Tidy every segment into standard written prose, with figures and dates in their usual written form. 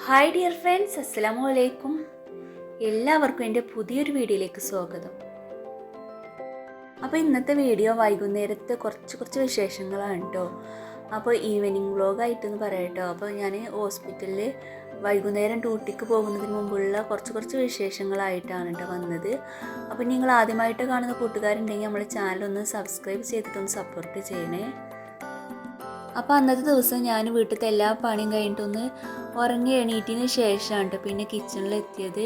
Hi dear friends, അസ്സലാമു അലൈക്കും. എല്ലാവർക്കും എൻ്റെ പുതിയൊരു വീഡിയോയിലേക്ക് സ്വാഗതം. അപ്പോൾ ഇന്നത്തെ വീഡിയോ വൈകുന്നേരത്തെ കുറച്ച് വിശേഷങ്ങളാണ് കേട്ടോ. അപ്പോൾ ഈവനിങ് വ്ളോഗായിട്ടെന്ന് പറയട്ടോ. അപ്പോൾ ഞാൻ ഹോസ്പിറ്റലിൽ വൈകുന്നേരം ഡ്യൂട്ടിക്ക് പോകുന്നതിന് മുമ്പുള്ള കുറച്ച് വിശേഷങ്ങളായിട്ടാണ് കേട്ടോ വന്നത്. അപ്പോൾ നിങ്ങൾ ആദ്യമായിട്ട് കാണുന്ന കൂട്ടുകാരുണ്ടെങ്കിൽ നമ്മുടെ ചാനലൊന്ന് സബ്സ്ക്രൈബ് ചെയ്തിട്ടൊന്ന് സപ്പോർട്ട് ചെയ്യണേ. അപ്പോൾ അന്നത്തെ ദിവസം ഞാൻ വീട്ടിലത്തെ എല്ലാ പണിയും കഴിഞ്ഞിട്ടൊന്ന് ഉറങ്ങി എണീറ്റിന് ശേഷമാണ് പിന്നെ കിച്ചണിലെത്തിയത്.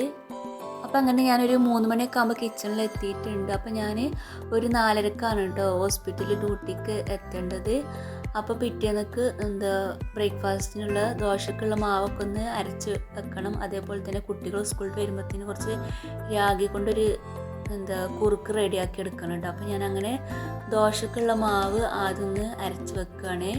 അപ്പോൾ അങ്ങനെ ഞാനൊരു 3 മണിയൊക്കെ ആകുമ്പോൾ കിച്ചണിലെത്തിയിട്ടുണ്ട്. അപ്പോൾ ഞാൻ ഒരു 4:30ക്കാണ് കേട്ടോ ഹോസ്പിറ്റലിൽ ഡ്യൂട്ടിക്ക് എത്തേണ്ടത്. അപ്പോൾ പിറ്റേന്നൊക്കെ ബ്രേക്ക്ഫാസ്റ്റിനുള്ള ദോശക്കുള്ള മാവൊക്കെ ഒന്ന് അരച്ച് വെക്കണം. അതേപോലെ തന്നെ കുട്ടികൾ സ്കൂളിൽ വരുമ്പോഴത്തേന് കുറച്ച് രാഗി കൊണ്ടൊരു കുറുക്ക് റെഡിയാക്കി എടുക്കണം കേട്ടോ. അപ്പോൾ ഞാൻ അങ്ങനെ ദോശക്കുള്ള മാവ് ആദ്യം ഒന്ന് അരച്ച് വെക്കുകയാണേ.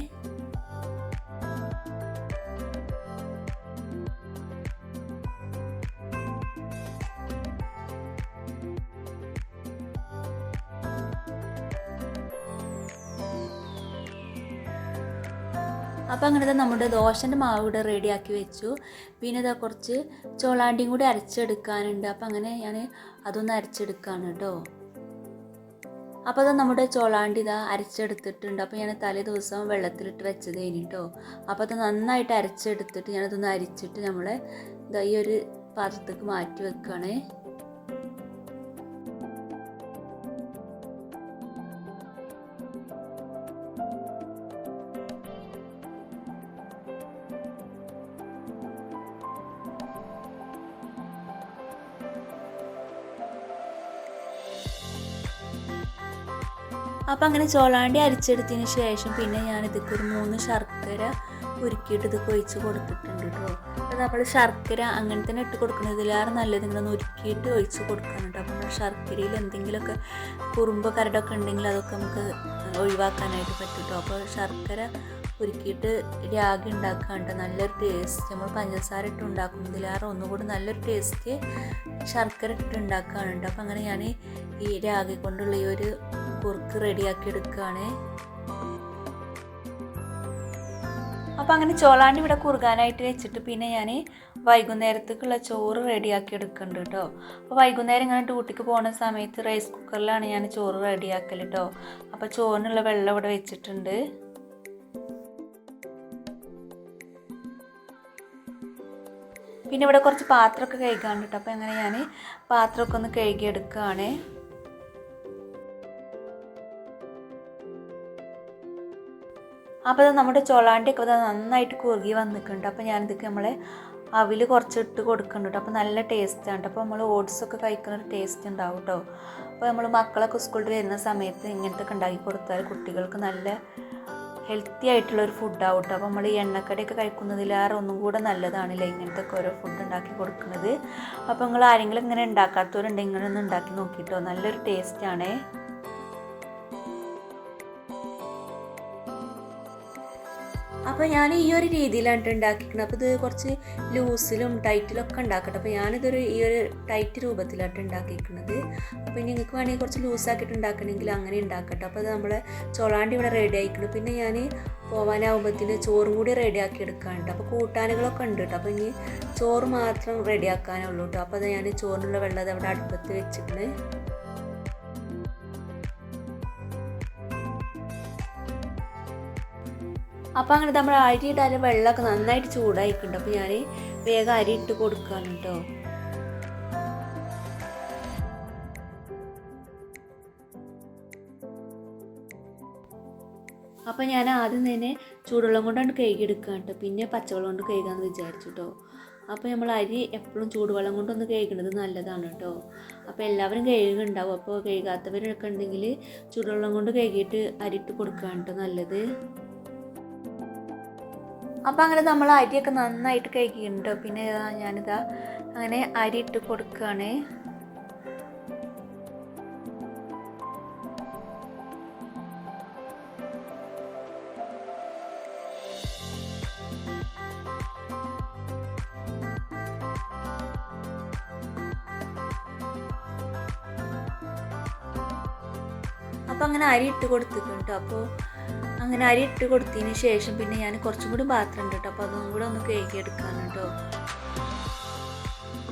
അപ്പോൾ അങ്ങനത്തെ നമ്മുടെ ദോശൻ്റെ മാവ് ഇവിടെ റെഡിയാക്കി വെച്ചു. പിന്നെ ഇതാ കുറച്ച് ചോളാണ്ടിയും കൂടി അരച്ചെടുക്കാനുണ്ട്. അപ്പോൾ അങ്ങനെ ഞാൻ അതൊന്ന് അരച്ചെടുക്കുകയാണ് കേട്ടോ. അപ്പോൾ അത് നമ്മുടെ ചോളാണ്ടി ഇതാ അരച്ചെടുത്തിട്ടുണ്ട്. അപ്പോൾ ഞാൻ തലേ ദിവസം വെള്ളത്തിലിട്ട് വെച്ചത് കഴിഞ്ഞിട്ടോ. അപ്പോൾ അത് നന്നായിട്ട് അരച്ചെടുത്തിട്ട് ഞാനതൊന്ന് അരിച്ചിട്ട് നമ്മളെ ഇതാ ഈ ഒരു പാത്രത്തേക്ക് മാറ്റി വെക്കുകയാണേ. അപ്പോൾ അങ്ങനെ ചോളാണ്ടി അരിച്ചെടുത്തതിന് ശേഷം പിന്നെ ഞാനിതൊക്കെ ഒരു 3 ശർക്കര ഉരുക്കിയിട്ട് ഇത് ഒഴിച്ച് കൊടുത്തിട്ടുണ്ട് കേട്ടോ. അപ്പോൾ നമ്മൾ ശർക്കര അങ്ങനെ തന്നെ ഇട്ട് കൊടുക്കുന്നതിലേറെ നല്ലത് ഇങ്ങനെ ഉരുക്കിയിട്ട് ഒഴിച്ച് കൊടുക്കണം കേട്ടോ. അപ്പോൾ നമ്മൾ ശർക്കരയിൽ എന്തെങ്കിലുമൊക്കെ കുറുമ്പോ കരടൊക്കെ ഉണ്ടെങ്കിൽ അതൊക്കെ നമുക്ക് ഒഴിവാക്കാനായിട്ട് പറ്റും കേട്ടോ. അപ്പോൾ ശർക്കര ഉരുക്കിയിട്ട് രാഗി ഉണ്ടാക്കാണ്ട് നല്ലൊരു ടേസ്റ്റ്, നമ്മൾ പഞ്ചസാര ഇട്ട് ഉണ്ടാക്കുന്നതിലേറെ ഒന്നുകൂടി നല്ലൊരു ടേസ്റ്റ് ശർക്കര ഇട്ടിട്ട് ഉണ്ടാക്കാനുണ്ട്. അപ്പോൾ അങ്ങനെ ഞാൻ ഈ രാഗി കൊണ്ടുള്ള ഈ ഒരു കുറുക്ക് റെഡിയാക്കി എടുക്കുകയാണ്. അപ്പോൾ അങ്ങനെ ചോളാണ്ടി ഇവിടെ കുറുകാനായിട്ട് വെച്ചിട്ട് പിന്നെ ഞാൻ വൈകുന്നേരത്തേക്കുള്ള ചോറ് റെഡിയാക്കി എടുക്കുന്നുണ്ട് കേട്ടോ. അപ്പോൾ വൈകുന്നേരം ഇങ്ങനെ ഡ്യൂട്ടിക്ക് പോകുന്ന സമയത്ത് റൈസ് കുക്കറിലാണ് ഞാൻ ചോറ് റെഡിയാക്കൽ കേട്ടോ. അപ്പോൾ ചോറിനുള്ള വെള്ളം ഇവിടെ വെച്ചിട്ടുണ്ട്. പിന്നെ ഇവിടെ കുറച്ച് പാത്രമൊക്കെ കഴുകാണ്ട് കേട്ടോ. അപ്പോൾ അങ്ങനെ ഞാൻ പാത്രമൊക്കെ ഒന്ന് കഴുകിയെടുക്കുകയാണ്. അപ്പോൾ നമ്മുടെ ചോളാണ്ടിയൊക്കെ നന്നായിട്ട് കുറുകി വന്നിട്ടുണ്ട്. അപ്പോൾ ഞാനിതൊക്കെ നമ്മളെ അവിൽ കുറച്ചിട്ട് കൊടുക്കുന്നുണ്ട്. അപ്പോൾ നല്ല ടേസ്റ്റാണ് കേട്ടോ. അപ്പോൾ നമ്മൾ ഓട്സൊക്കെ കഴിക്കുന്ന ഒരു ടേസ്റ്റ് ഉണ്ടാവും കേട്ടോ. അപ്പോൾ നമ്മൾ മക്കളൊക്കെ സ്കൂളിൽ വരുന്ന സമയത്ത് ഇങ്ങനത്തെ ഒക്കെ ഉണ്ടാക്കി കൊടുത്താൽ കുട്ടികൾക്ക് നല്ല ഹെൽത്തി ആയിട്ടുള്ളൊരു ഫുഡാവും കേട്ടോ. അപ്പോൾ നമ്മൾ ഈ എണ്ണക്കടിയൊക്കെ കഴിക്കുന്നതിലേറെ ഒന്നും കൂടെ നല്ലതാണല്ലേ ഇങ്ങനത്തെ ഒക്കെ ഓരോ ഫുഡ് ഉണ്ടാക്കി കൊടുക്കുന്നത്. അപ്പോൾ നിങ്ങൾ ആരെങ്കിലും ഇങ്ങനെ ഉണ്ടാക്കാത്തവരുണ്ടെങ്കിൽ ഇങ്ങനെ ഒന്ന് ഉണ്ടാക്കി നോക്കിയിട്ടോ, നല്ലൊരു ടേസ്റ്റാണേ. അപ്പോൾ ഞാൻ ഈ ഒരു രീതിയിലാണ് ഉണ്ടാക്കിക്കുന്നത്. അപ്പോൾ ഇത് കുറച്ച് ലൂസിലും ടൈറ്റിലൊക്കെ ഉണ്ടാക്കട്ടെ. അപ്പോൾ ഞാനിതൊരു ഈ ഒരു ടൈറ്റ് രൂപത്തിലാണ് ഉണ്ടാക്കിയിരിക്കുന്നത്. അപ്പോൾ നിങ്ങൾക്ക് വേണമെങ്കിൽ കുറച്ച് ലൂസാക്കിയിട്ട് ഉണ്ടാക്കണമെങ്കിൽ അങ്ങനെ ഉണ്ടാക്കട്ടെ. അപ്പോൾ അത് നമ്മളെ ചോളാണ്ടി ഇവിടെ റെഡി ആയിക്കണം. പിന്നെ ഞാൻ പോകാനാകുമ്പോഴത്തേന് ചോറും കൂടി റെഡിയാക്കി എടുക്കാനുണ്ട്. അപ്പോൾ കൂട്ടാനുകളൊക്കെ ഉണ്ട് കേട്ടോ. അപ്പോൾ ഇനി ചോറ് മാത്രം റെഡിയാക്കാനേ ഉള്ളൂ കേട്ടോ. അപ്പോൾ അത് ഞാൻ ചോറിനുള്ള വെള്ളം അവിടെ അടുപ്പത്ത് വെച്ചിട്ടുണ്ട്. അപ്പോൾ അങ്ങനെ നമ്മൾ അരി ഇട്ടാലും വെള്ളമൊക്കെ നന്നായിട്ട് ചൂടായിട്ടുണ്ട്. അപ്പോൾ ഞാൻ വേഗം അരി ഇട്ട് കൊടുക്കുകയാണ് കേട്ടോ. അപ്പോൾ ഞാൻ ആദ്യം തന്നെ ചൂടുവെള്ളം കൊണ്ടാണ് കഴുകിയെടുക്കുക കേട്ടോ. പിന്നെ പച്ചവെള്ളം കൊണ്ട് കഴുകാമെന്ന് വിചാരിച്ചു കേട്ടോ. അപ്പോൾ നമ്മൾ അരി എപ്പോഴും ചൂടുവെള്ളം കൊണ്ടൊന്ന് കഴുകുന്നത് നല്ലതാണ് കേട്ടോ. അപ്പോൾ എല്ലാവരും കഴുകുന്നുണ്ടാവും. അപ്പോൾ കഴുകാത്തവരൊക്കെ ഉണ്ടെങ്കിൽ ചൂടുവെള്ളം കൊണ്ട് കഴുകിയിട്ട് അരി ഇട്ട് കൊടുക്കുകയാണ് കേട്ടോ നല്ലത്. അപ്പോൾ അങ്ങനെ നമ്മൾ അരിയൊക്കെ നന്നായിട്ട് കഴുകിയിട്ടുണ്ട്. പിന്നെ ഞാനിതാ അങ്ങനെ അരി ഇട്ട് കൊടുക്കുകയാണ്. അപ്പോൾ അങ്ങനെ അരി ഇട്ട് കൊടുത്തിട്ടുണ്ട്. അപ്പോൾ അങ്ങനെ അരി ഇട്ട് കൊടുത്തതിന് ശേഷം പിന്നെ ഞാൻ കുറച്ചും കൂടി പാത്രം ഉണ്ട് കേട്ടോ. അപ്പോൾ അതും കൂടെ ഒന്ന് കഴുകിയെടുക്കാൻ കേട്ടോ.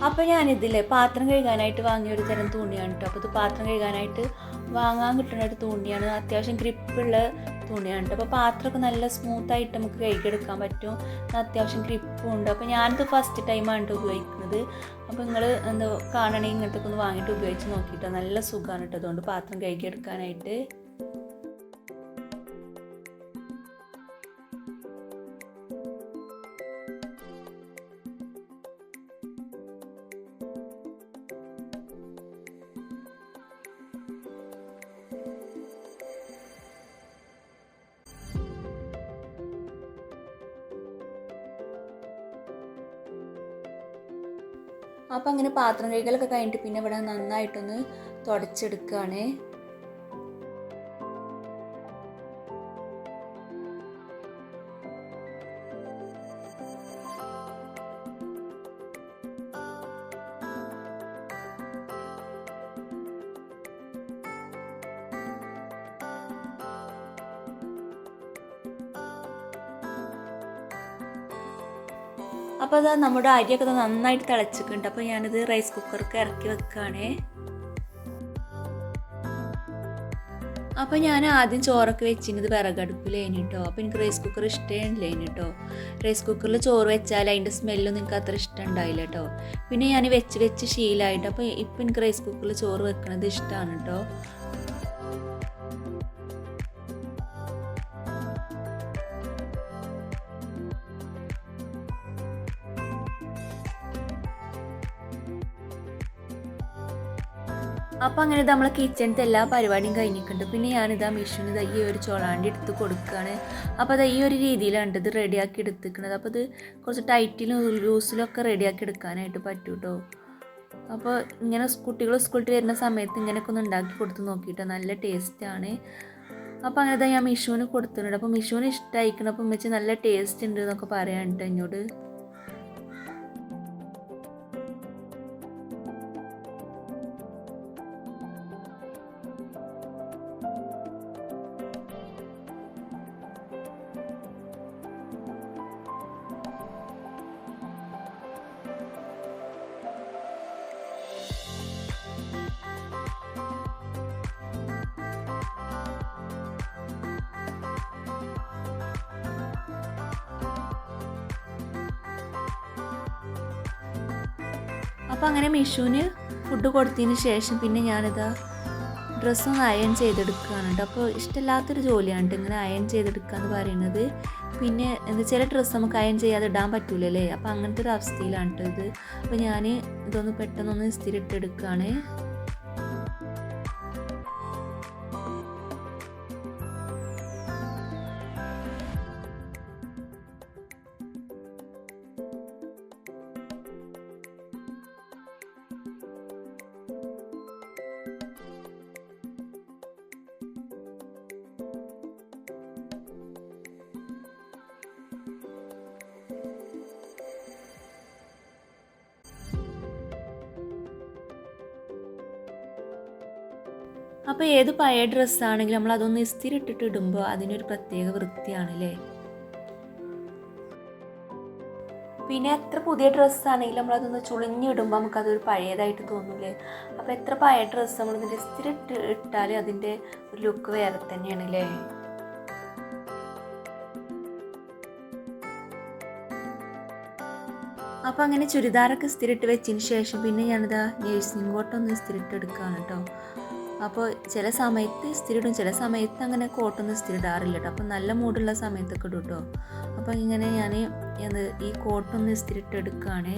അപ്പോൾ ഞാനിതില്ലേ പാത്രം കഴുകാനായിട്ട് വാങ്ങിയ ഒരു തരം തുണിയാണ് കേട്ടോ. അപ്പോൾ ഇത് പാത്രം കഴുകാനായിട്ട് വാങ്ങാൻ കിട്ടുന്ന ഒരു തുണിയാണ്. അത്യാവശ്യം ഗ്രിപ്പുള്ള തുണിയാണ് കേട്ടോ. അപ്പോൾ പാത്രമൊക്കെ നല്ല സ്മൂത്തായിട്ട് നമുക്ക് കഴുകിയെടുക്കാൻ പറ്റും. അത്യാവശ്യം ഗ്രിപ്പും ഉണ്ട്. അപ്പോൾ ഞാനിത് ഫസ്റ്റ് ടൈമാണ് കേട്ടോ ഉപയോഗിക്കുന്നത്. അപ്പോൾ നിങ്ങൾ എന്താ കാണണമെങ്കിൽ ഇങ്ങനത്തെ ഒന്ന് വാങ്ങിയിട്ട് ഉപയോഗിച്ച് നോക്കിയിട്ടോ. നല്ല സുഖമാണ് കേട്ടോ അതുകൊണ്ട് പാത്രം കഴുകിയെടുക്കാനായിട്ട്. അപ്പോൾ അങ്ങനെ പാത്രം കഴുകലൊക്കെ കഴിഞ്ഞിട്ട് പിന്നെ ഇവിടെ നന്നായിട്ടൊന്ന് തുടച്ചെടുക്കുകയാണ്. അപ്പോൾ അത് നമ്മുടെ അരിയൊക്കെ നന്നായിട്ട് തിളച്ചിട്ടുണ്ട്. അപ്പോൾ ഞാനിത് റൈസ് കുക്കർക്ക് ഇറക്കി വെക്കുകയാണേ. അപ്പോൾ ഞാൻ ആദ്യം ചോറൊക്കെ വെച്ചിരുന്നത് വിറകടുപ്പിലേന് കേട്ടോ. അപ്പോൾ എനിക്ക് റൈസ് കുക്കർ ഇഷ്ടമില്ലേന് കേട്ടോ. റൈസ് കുക്കറിൽ ചോറ് വെച്ചാൽ അതിൻ്റെ സ്മെല്ലൊന്നും എനിക്ക് അത്ര ഇഷ്ടം ഉണ്ടായില്ല കേട്ടോ. പിന്നെ ഞാൻ വെച്ച് ശീലമായിട്ട് അപ്പോൾ ഇപ്പോൾ എനിക്ക് റൈസ് കുക്കറിൽ ചോറ് വെക്കുന്നത് ഇഷ്ടമാണ് കേട്ടോ. അപ്പോൾ അങ്ങനെ നമ്മളെ കിച്ചണിൻ്റെ എല്ലാ പരിപാടിയും കഴിഞ്ഞിട്ടുണ്ട്. പിന്നെ ഞാനിതാ മിഷീന് ഈ ഒരു ചോളാണ്ടി എടുത്ത് കൊടുക്കുകയാണ്. അപ്പോൾ അത് ഈ ഒരു രീതിയിലാണ് ഇത് റെഡിയാക്കി എടുത്തിരിക്കുന്നത്. അപ്പോൾ ഇത് കുറച്ച് ടൈറ്റിലും ലൂസിലും ഒക്കെ റെഡിയാക്കി എടുക്കാനായിട്ട് പറ്റും കേട്ടോ. അപ്പോൾ ഇങ്ങനെ കുട്ടികൾ സ്കൂളിൽ വരുന്ന സമയത്ത് ഇങ്ങനെയൊക്കെ ഒന്ന് ഉണ്ടാക്കി കൊടുത്ത് നോക്കിയിട്ട് നല്ല ടേസ്റ്റാണ്. അപ്പോൾ അങ്ങനെ ഞാൻ മിഷൂന് കൊടുത്തിട്ടുണ്ട്. അപ്പോൾ മിഷൂന് ഇഷ്ടമായിക്കണം. അപ്പോൾ ഉമ്മച്ചി നല്ല ടേസ്റ്റ് ഉണ്ട് എന്നൊക്കെ പറയാനുണ്ട് എന്നോട്. അപ്പോൾ അങ്ങനെ മിഷുവിന് ഫുഡ് കൊടുത്തതിന് ശേഷം പിന്നെ ഞാനിതാ ഡ്രസ്സൊന്ന് അയൺ ചെയ്തെടുക്കുകയാണ് കേട്ടോ. അപ്പോൾ ഇഷ്ടമില്ലാത്തൊരു ജോലിയാണ് കേട്ടോ ഇങ്ങനെ അയൺ ചെയ്തെടുക്കുക എന്ന് പറയുന്നത്. പിന്നെ എന്താ ചില ഡ്രസ്സ് നമുക്ക് അയൺ ചെയ്യാതെ ഇടാൻ പറ്റൂലല്ലേ. അപ്പോൾ അങ്ങനത്തെ ഒരു അവസ്ഥയിലാണ് കേട്ടോ ഇത്. അപ്പോൾ ഞാൻ ഇതൊന്ന് പെട്ടെന്നൊന്ന് സ്ഥിരിട്ടെടുക്കുകയാണ്. അപ്പോൾ ഏത് പഴയ ഡ്രസ്സാണെങ്കിലും നമ്മൾ അതൊന്ന് ഇസ്തിരി ഇട്ടിട്ട് ഇടുമ്പോൾ അതിനൊരു പ്രത്യേക വൃത്തിയാണല്ലേ. പിന്നെ എത്ര പുതിയ ഡ്രസ്സാണെങ്കിലും നമ്മളതൊന്ന് ചുളിഞ്ഞിടുമ്പോൾ നമുക്കതൊരു പഴയതായിട്ട് തോന്നൂലേ. അപ്പോൾ എത്ര പഴയ ഡ്രസ്സ് നമ്മളിതിൻ്റെ ഇസ്തിരി ഇട്ടാൽ അതിൻ്റെ ഒരു ലുക്ക് വേറെ തന്നെയാണല്ലേ. അപ്പോൾ അങ്ങനെ ചുരിദാറൊക്കെ ഇസ്തിരിട്ട് വെച്ചതിന് ശേഷം പിന്നെ ഞാനിതാ നേഴ്സിംഗ് കോട്ടൊന്ന് ഇസ്തിരിട്ട് എടുക്കുകയാണ് കേട്ടോ. അപ്പോൾ ചില സമയത്ത് ഇസ്തിരിടും, ചില സമയത്ത് അങ്ങനെ കോട്ടൊന്നും ഇസ്തിരിടാറില്ല കേട്ടോ. അപ്പോൾ നല്ല മൂടുള്ള സമയത്തൊക്കെ ഇടും കേട്ടോ. അപ്പോൾ ഇങ്ങനെ ഞാൻ ഈ കോട്ടൊന്ന് ഇസ്തിരിട്ട് എടുക്കുകയാണ്.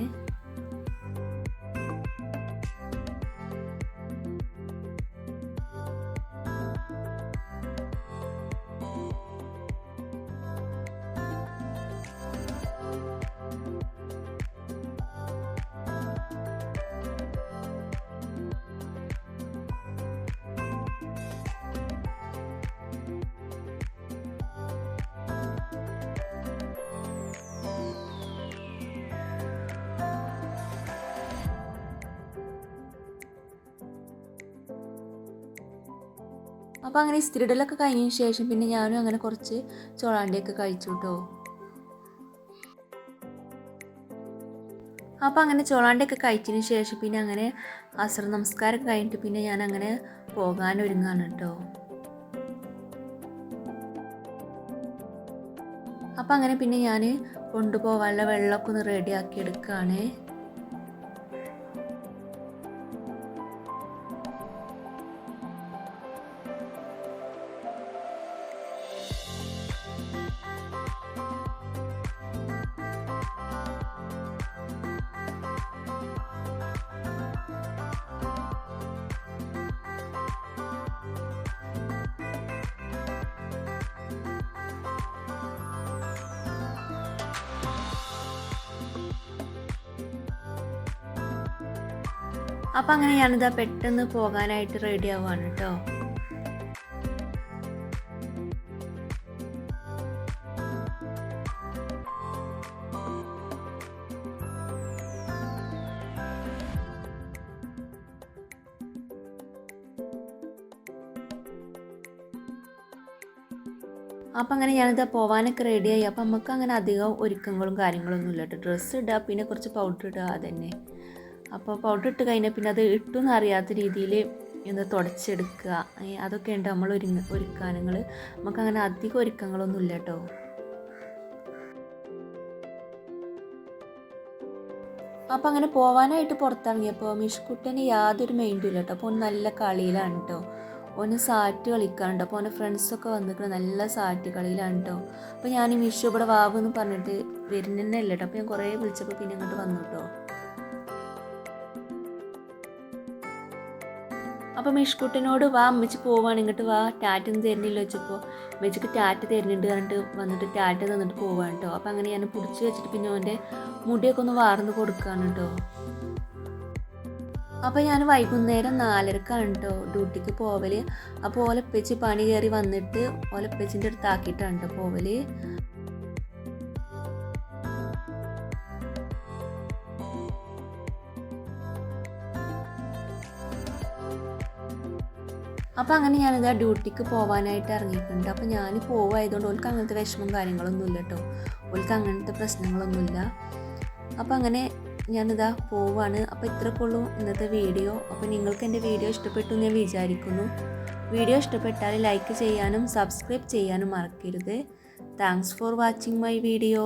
അപ്പോൾ അങ്ങനെ ഇസ്തിരിടലൊക്കെ കഴിഞ്ഞതിന് ശേഷം പിന്നെ ഞാനും അങ്ങനെ കുറച്ച് ചോളാണ്ടിയൊക്കെ കഴിച്ചു കേട്ടോ. അപ്പോൾ അങ്ങനെ ചോളാണ്ടിയൊക്കെ കഴിച്ചതിന് ശേഷം പിന്നെ അങ്ങനെ അസ്ർ നമസ്കാരം കഴിഞ്ഞിട്ട് പിന്നെ ഞാൻ അങ്ങനെ പോകാനൊരുങ്ങാണ് കേട്ടോ. അപ്പോൾ അങ്ങനെ പിന്നെ ഞാൻ കൊണ്ടുപോകാനുള്ള വെള്ളമൊക്കെ ഒന്ന് റെഡിയാക്കി എടുക്കുകയാണ്. അപ്പോൾ അങ്ങനെ ഞാനിതാ പെട്ടെന്ന് പോകാനായിട്ട് റെഡി ആവുകയാണ് കേട്ടോ. അപ്പോൾ അങ്ങനെ ഞാനിതാ പോകാനൊക്കെ റെഡിയായി. അപ്പോൾ നമുക്ക് അങ്ങനെ അധികം ഒരുക്കങ്ങളും കാര്യങ്ങളൊന്നും ഇല്ല കേട്ടോ. ഡ്രസ്സ് ഇടുക, പിന്നെ കുറച്ച് പൗഡർ ഇടുക, അതന്നെ. അപ്പോൾ പൗഡർ ഇട്ട് കഴിഞ്ഞാൽ പിന്നെ അത് ഇട്ടെന്ന് അറിയാത്ത രീതിയിൽ എന്താ തുടച്ചെടുക്കുക, അതൊക്കെ ഉണ്ട് നമ്മൾ ഒരുക്കാനങ്ങൾ. നമുക്കങ്ങനെ അധികം ഒരുക്കങ്ങളൊന്നും ഇല്ല കേട്ടോ. അപ്പോൾ അങ്ങനെ പോകാനായിട്ട് പുറത്തിറങ്ങിയപ്പോൾ മിഷ്കുട്ടന് യാതൊരു മൈൻഡും ഇല്ല കേട്ടോ. അപ്പോൾ ഒന്ന് നല്ല കളിയിലാണ് കേട്ടോ. ഒന്ന് സാറ്റ് കളിക്കാനുണ്ട്. അപ്പോൾ ഓൻ്റെ ഫ്രണ്ട്സൊക്കെ വന്നിട്ട് നല്ല സാറ്റ് കളിയിലാണ് കേട്ടോ. അപ്പോൾ ഞാൻ ഈ മിഷു ഇവിടെ വാവെന്ന് പറഞ്ഞിട്ട് വരുന്നതന്നെ ഇല്ല കേട്ടോ. അപ്പോൾ ഞാൻ കുറേ വിളിച്ചപ്പോൾ പിന്നെ ഇങ്ങോട്ട് വന്നു കേട്ടോ. അപ്പോൾ മിഷ്കുട്ടനോട് വാ അമ്മച്ചി പോവാണ്, ഇങ്ങോട്ട് വാ, ടാറ്റൊന്നും തരുന്നില്ല വെച്ചപ്പോൾ അമ്മച്ചിക്ക് ടാറ്റ തരുന്നുണ്ട് പറഞ്ഞിട്ട് വന്നിട്ട് ടാറ്റ തന്നിട്ട് പോവാണ് കേട്ടോ. അപ്പോൾ അങ്ങനെ ഞാൻ പിടിച്ച് വെച്ചിട്ട് പിന്നെ ഓൻ്റെ മുടിയൊക്കെ ഒന്ന് വാർന്ന് കൊടുക്കുകയാണ് കേട്ടോ. അപ്പോൾ ഞാൻ വൈകുന്നേരം 4:30 കേട്ടോ ഡ്യൂട്ടിക്ക് പോവൽ. അപ്പോൾ ഓലപ്പച്ചി പണി കയറി വന്നിട്ട് ഓലപ്പച്ചിൻ്റെ അടുത്താക്കിയിട്ടാണ് കേട്ടോ പോവൽ. അപ്പോൾ അങ്ങനെ ഞാനിതാ ഡ്യൂട്ടിക്ക് പോകാനായിട്ട് ഇറങ്ങിയിട്ടുണ്ട്. അപ്പോൾ ഞാൻ പോവായതുകൊണ്ട് ഓൾക്ക് അങ്ങനത്തെ വിഷമവും കാര്യങ്ങളൊന്നും ഇല്ല കേട്ടോ. ഓൾക്ക് അങ്ങനത്തെ പ്രശ്നങ്ങളൊന്നുമില്ല. അപ്പോൾ അങ്ങനെ ഞാനിതാ പോവാണ്. അപ്പോൾ ഇത്രയൊക്കെ ഉള്ളൂ ഇന്നത്തെ വീഡിയോ. അപ്പോൾ നിങ്ങൾക്ക് എൻ്റെ വീഡിയോ ഇഷ്ടപ്പെട്ടു എന്ന് ഞാൻ വിചാരിക്കുന്നു. വീഡിയോ ഇഷ്ടപ്പെട്ടാൽ ലൈക്ക് ചെയ്യാനും സബ്സ്ക്രൈബ് ചെയ്യാനും മറക്കരുത്. Thanks for watching my video.